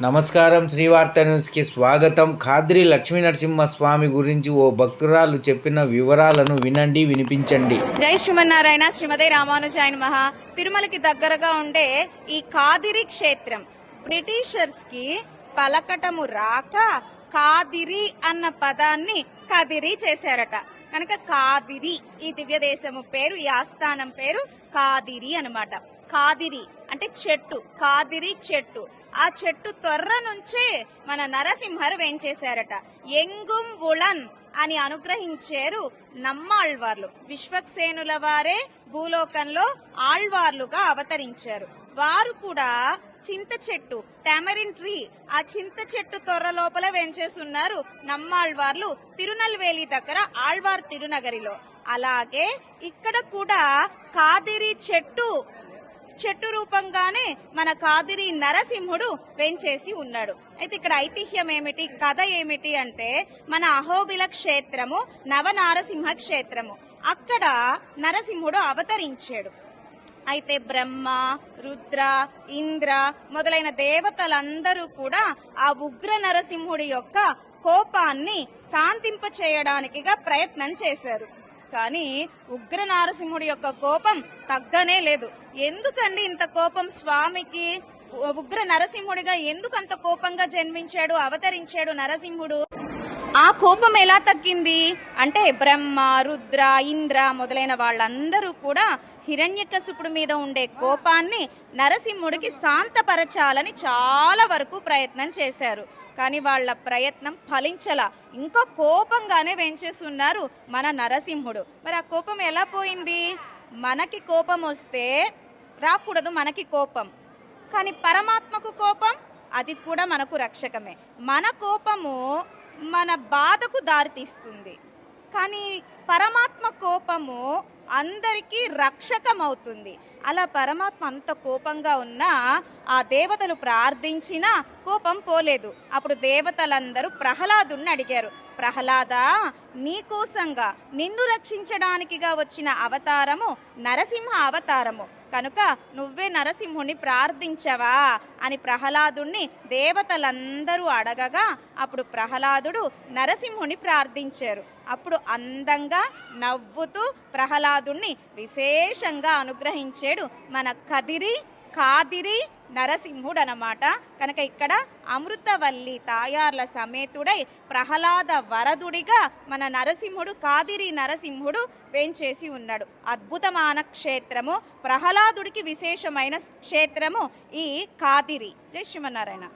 నమస్కారం. శ్రీవార్త న్యూస్కి స్వాగతం. ఖాద్రి లక్ష్మీనరసింహస్వామి గురించి ఓ భక్తురాలు చెప్పిన వివరాలను వినండి, వినిపించండి. జై శ్రీమన్నారాయణ. శ్రీమతి రామానుజాయ నమః. తిరుమలకి దగ్గరగా ఉండే ఈ ఖాదిరి క్షేత్రం బ్రిటిషర్స్కి పలకటము రాక ఖాదిరి అన్న పదాన్ని కదిరి చేశారట. కనుక ఖాదిరి ఈ దివ్య దేశము పేరు, ఈ ఆస్థానం పేరు ఖాదిరి అనమాట. ఖాదిరి అంటే చెట్టు, ఖాదిరి చెట్టు. ఆ చెట్టు తొర్ర నుంచే మన నరసింహరు వేంచేశారట. ఎంగుం ఉళన్ అని అనుగ్రహించారు నమ్మాళ్వార్లు. విశ్వక్సేనుల వారే భూలోకంలో ఆళ్వార్లుగా అవతరించారు. వారు కూడా చింత చెట్టు, టామరిన్ ట్రీ, ఆ చింత చెట్టు తొర్ర లోపల వెంచేస్తున్నారు నమ్మాళ్వార్లు తిరునల్వేలి దగ్గర ఆళ్వార్ తిరునగరిలో. అలాగే ఇక్కడ కూడా ఖాదిరి చెట్టు రూపంగానే మన ఖాదిరి నరసింహుడు వెంచేసి ఉన్నాడు. అయితే ఇక్కడ ఐతిహ్యం ఏమిటి, కథ ఏమిటి అంటే, మన అహోబిల క్షేత్రము నవనారసింహ క్షేత్రము. అక్కడ నరసింహుడు అవతరించాడు. అయితే బ్రహ్మ, రుద్ర, ఇంద్ర మొదలైన దేవతలందరూ కూడా ఆ ఉగ్ర నరసింహుడి యొక్క కోపాన్ని శాంతింప చేయడానికిగా ప్రయత్నం చేశారు. కానీ ఉగ్ర నరసింహుడి యొక్క కోపం తగ్గనే లేదు. ఎందుకండి ఇంత కోపం స్వామికి? ఉగ్ర నరసింహుడిగా ఎందుకు అంత కోపంగా జన్మించాడు, అవతరించాడు నరసింహుడు? ఆ కోపం ఎలా తగ్గింది అంటే, బ్రహ్మ, రుద్ర, ఇంద్ర మొదలైన వాళ్ళందరూ కూడా హిరణ్యకశిపుడి మీద ఉండే కోపాన్ని నరసింహుడికి శాంతపరచాలని చాలా వరకు ప్రయత్నం చేశారు. కానీ వాళ్ళ ప్రయత్నం ఫలించలా. ఇంకా కోపంగానే వెంచేస్తున్నారు మన నరసింహుడు. మరి ఆ కోపం ఎలా పోయింది? మనకి కోపం వస్తే రాకూడదు మనకి కోపం, కానీ పరమాత్మకు కోపం అది కూడా మనకు రక్షకమే. మన కోపము మన బాధకు దారితీస్తుంది, కానీ పరమాత్మ కోపము అందరికీ రక్షకమవుతుంది. అలా పరమాత్మ అంత కోపంగా ఉన్నా ఆ దేవతలు ప్రార్థించినా కోపం పోలేదు. అప్పుడు దేవతలందరూ ప్రహ్లాదుని అడిగారు, ప్రహ్లాద, నీకోసంగా నిన్ను రక్షించడానికిగా వచ్చిన అవతారము నరసింహ అవతారము, కనుక నువ్వే నరసింహుని ప్రార్థించవా అని ప్రహ్లాదుణ్ణి దేవతలందరూ అడగగా అప్పుడు ప్రహ్లాదుడు నరసింహుని ప్రార్థించారు. అప్పుడు అందంగా నవ్వుతూ ప్రహ్లాదుణ్ణి విశేషంగా అనుగ్రహించాడు మన ఖాదిరి నరసింహుడు అన్నమాట. కనుక ఇక్కడ అమృతవల్లి తాయార్ల సమేతుడై ప్రహ్లాద వరదుడిగా మన నరసింహుడు, ఖాదిరి నరసింహుడు వేంచేసి ఉన్నాడు. అద్భుతమైన క్షేత్రము, ప్రహ్లాదుడికి విశేషమైన క్షేత్రము ఈ ఖాదిరి. జై శ్రీమన్నారాయణ.